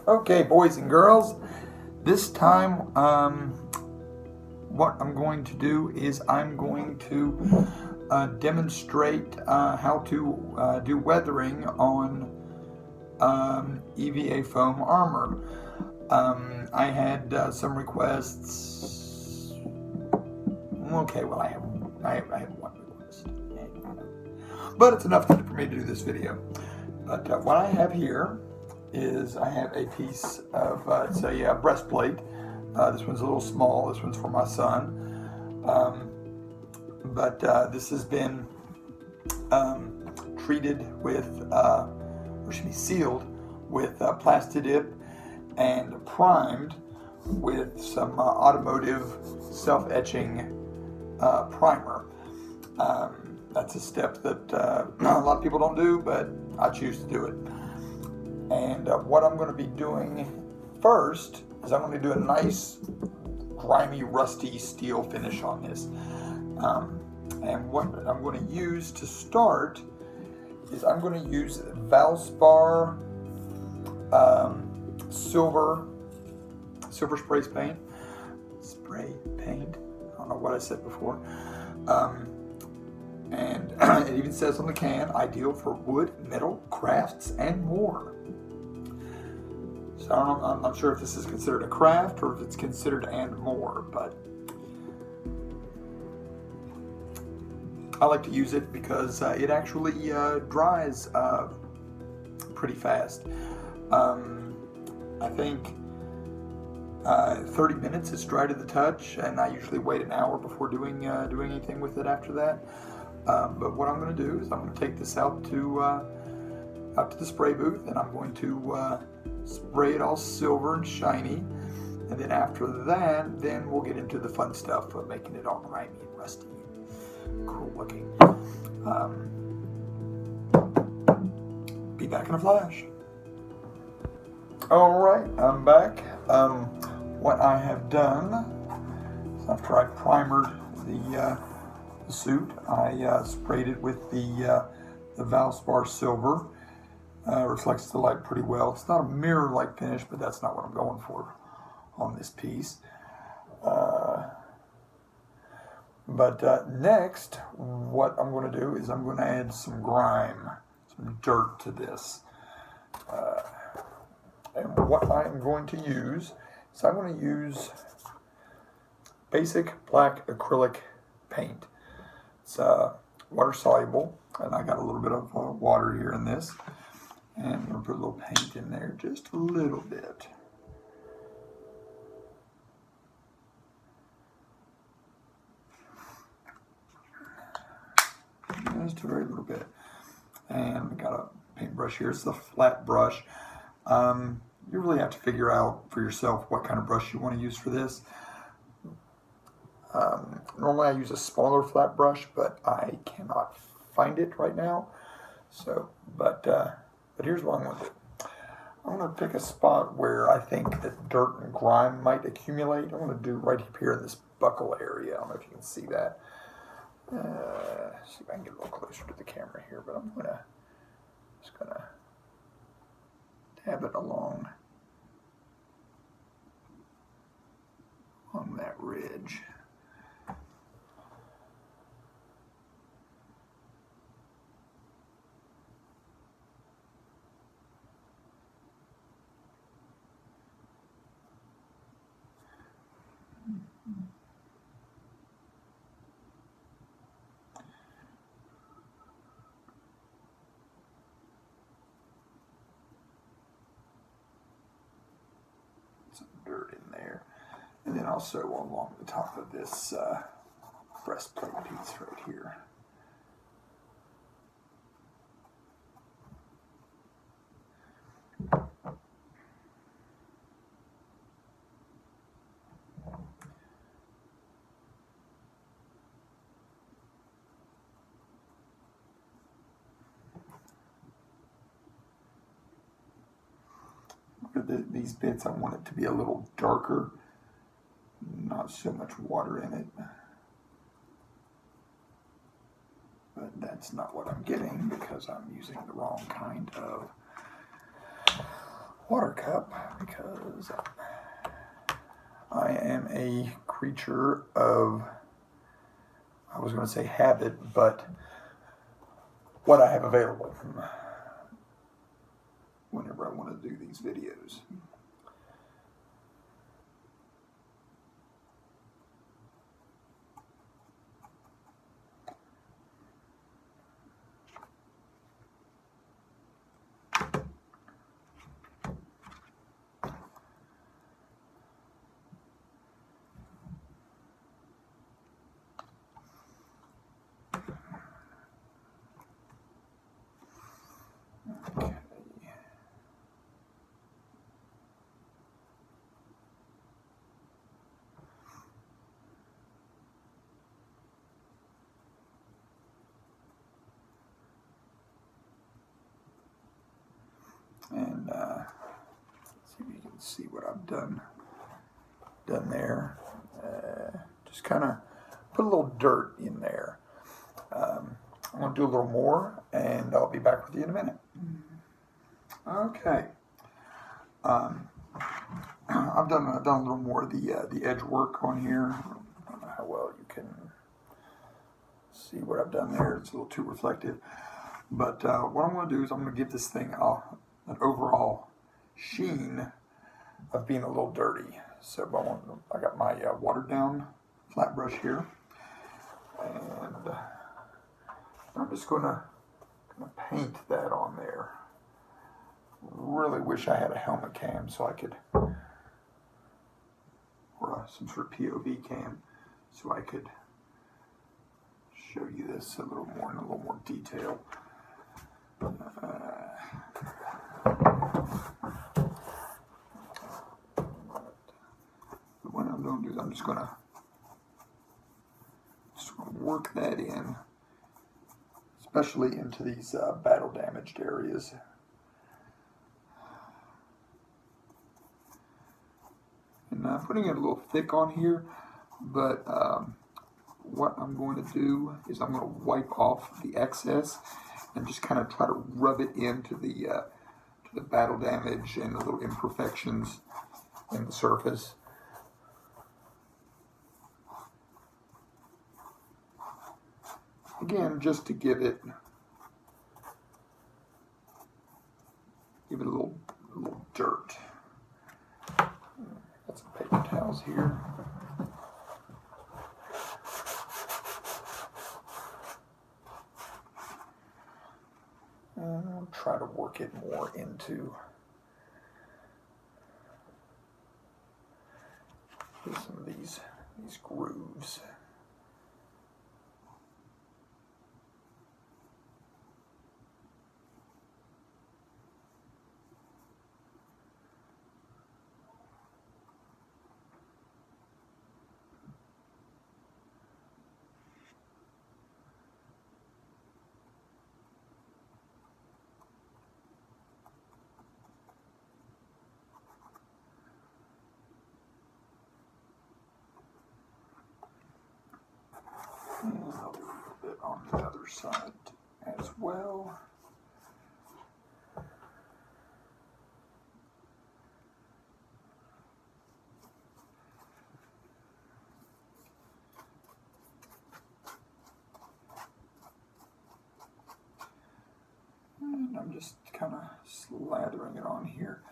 Okay, boys and girls, this time what I'm going to do is I'm going to demonstrate how to do weathering on EVA foam armor. I had some requests. Okay, well I have one request, but it's enough for me to do this video. But what I have here is I have a piece of it's a breastplate. This one's a little small. This one's for my son. But this has been treated with, or should be sealed with Plastidip and primed with some automotive self-etching primer. That's a step that a lot of people don't do, but I choose to do it. And what I'm going to be doing first is I'm going to do a nice grimy, rusty steel finish on this. And what I'm going to use to start is I'm going to use Valspar silver spray paint. I don't know what I said before. And it even says on the can, ideal for wood, metal, crafts, and more. So I'm not sure if this is considered a craft or if it's considered and more, but I like to use it because it actually dries pretty fast. I think 30 minutes it's dry to the touch, and I usually wait an hour before doing anything with it after that. But what I'm going to do is I'm going to take this out to the spray booth, and I'm going to spray it all silver and shiny, and then after that, then we'll get into the fun stuff of making it all grimy and rusty and cool looking. Be back in a flash. Alright, I'm back. What I have done is after I primered the suit, I sprayed it with the Valspar silver. Reflects the light pretty well. It's not a mirror-like finish, but that's not what I'm going for on this piece. But next, what I'm going to do is I'm going to add some grime, some dirt to this. And what I'm going to use is I'm going to use basic black acrylic paint. It's water soluble, and I got a little bit of water here in this. And I'm going to put a little paint in there, just a little bit. Just a very little bit. And I got a paintbrush here. It's a flat brush. You really have to figure out for yourself what kind of brush you want to use for this. Normally I use a smaller flat brush, but I cannot find it right now. So, but here's what I'm going to do. I'm going to pick a spot where I think that dirt and grime might accumulate. I'm going to do right up here in this buckle area. I don't know if you can see that. See if I can get a little closer to the camera here, but I'm just going to dab it along that ridge. Some dirt in there, and then also along the top of this breastplate piece right here. These bits, I want it to be a little darker, not so much water in it. But that's not what I'm getting because I'm using the wrong kind of water cup. because I am a creature of, I was going to say habit, but what I have available whenever I want to do these videos. Okay. And see if you can see what I've done there. Just kind of put a little dirt in there. I'm going to do a little more, and I'll be back with you in a minute. Okay. I've done a little more of the edge work on here. I don't know how well you can see what I've done there. It's a little too reflective. But what I'm going to do is I'm going to give this thing an overall sheen of being a little dirty. So I got my watered down flat brush here, and I'm just going to paint that on there. Really wish I had a helmet cam so I could, or some sort of POV cam, so I could show you this a little more in a little more detail. What I'm going to do is I'm just going to work that in, especially into these battle damaged areas. And I'm putting it a little thick on here, but what I'm going to do is I'm going to wipe off the excess and just kind of try to rub it into the battle damage and the little imperfections in the surface. Again, just to give it a little dirt. Got some paper towels here. And I'll try to work it more into some of these grooves. And I'll do a little bit on the other side as well. And I'm just kind of slathering it on here.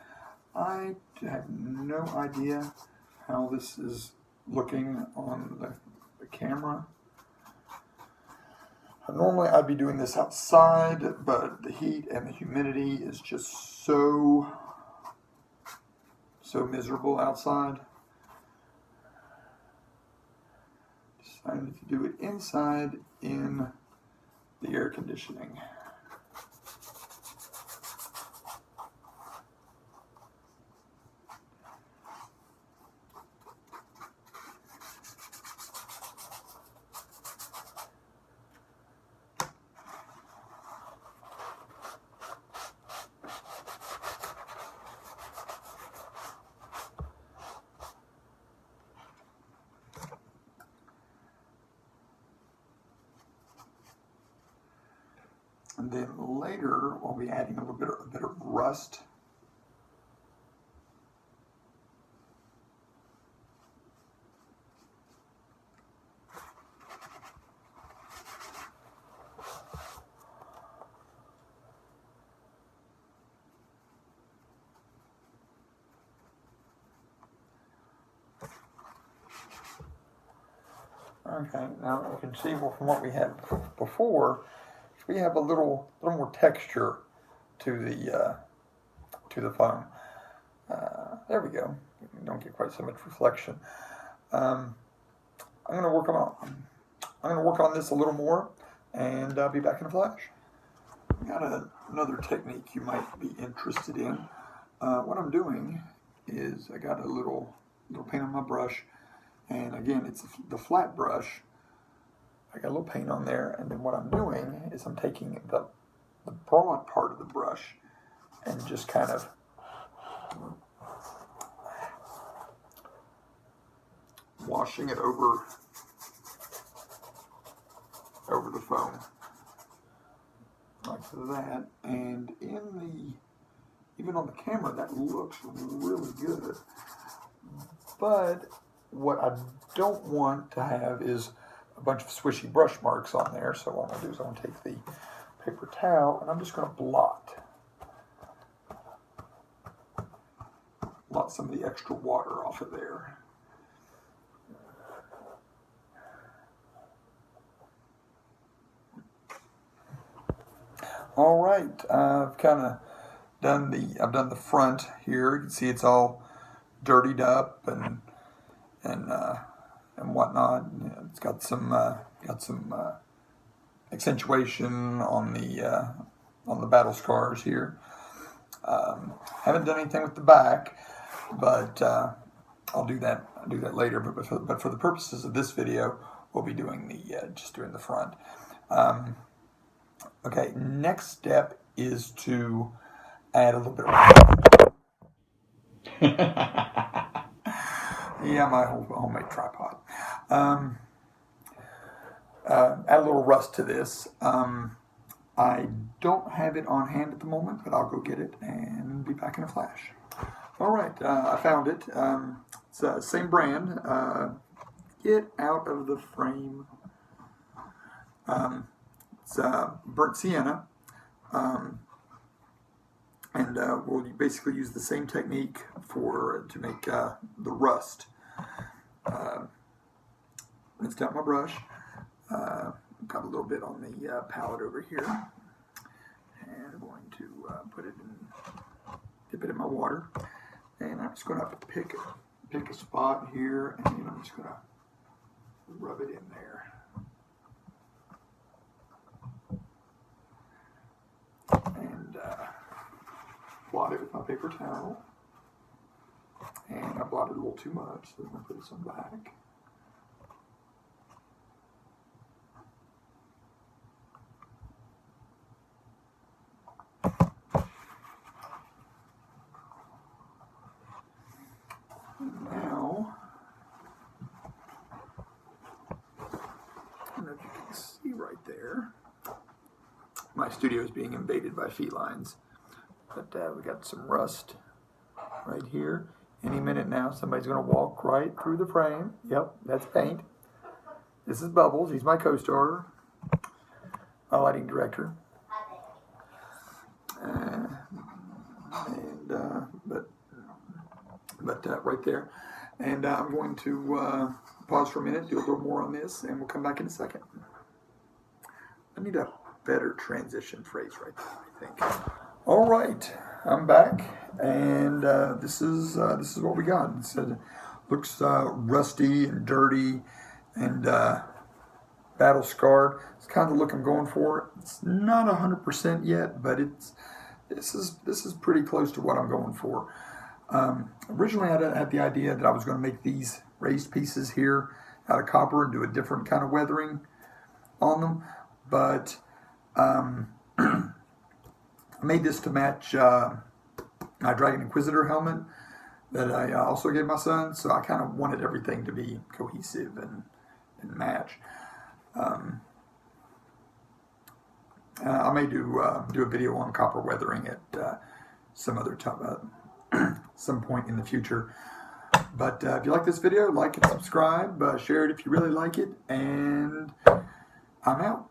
I have no idea how this is looking on the camera. Normally I'd be doing this outside, but the heat and the humidity is just so miserable outside. Decided to do it inside in the air conditioning. And then later, we'll be adding a bit of rust Okay, now you can see from what we had before, we have a little more texture to the foam. There we go. You don't get quite so much reflection. I'm gonna work on this a little more, and I'll be back in a flash. Got another technique you might be interested in. What I'm doing is I got a little paint on my brush, and again, it's the flat brush. I got a little paint on there, and then what I'm doing is I'm taking the broad part of the brush and just kind of washing it over the foam like that. And even on the camera, that looks really good. But what I don't want to have is a bunch of swishy brush marks on there. So what I'm going to do is I'm going to take the paper towel and I'm just going to blot some of the extra water off of there. All right, I've kind of done the front here. You can see it's all dirtied up and whatnot. It's got some accentuation on the battle scars here. Haven't done anything with the back, but I'll do that later. But for the purposes of this video, we'll be doing just doing the front. Okay, next step is to add a little bit of yeah, my homemade tripod. Add a little rust to this. I don't have it on hand at the moment, but I'll go get it and be back in a flash. All right, I found it. It's the same brand. Get out of the frame. It's burnt sienna, and we'll basically use the same technique to make the rust. Rinsed out my brush. Got a little bit on the palette over here, and I'm going to dip it in my water, and I'm just going to pick a spot here, and I'm just going to rub it in there. And blot it with my paper towel. And I blotted a little too much, so I'm going to put some back. Now, I don't know if you can see right there. My studio is being invaded by felines, but we got some rust right here. Any minute now, somebody's going to walk right through the frame. Yep, that's paint. This is Bubbles. He's my co-star, my lighting director. But right there. And I'm going to pause for a minute, do a little more on this, and we'll come back in a second. I need a better transition phrase right there, I think. All right, I'm back, and this is what we got. It looks rusty and dirty and battle scarred. It's kind of the look I'm going for. It's not 100% yet, but this is pretty close to what I'm going for. Originally, I had the idea that I was going to make these raised pieces here out of copper and do a different kind of weathering on them, but I made this to match my Dragon Inquisitor helmet that I also gave my son, so I kind of wanted everything to be cohesive and match. I may do a video on copper weathering at some other time, some point in the future. But if you like this video, like and subscribe, share it if you really like it, and I'm out.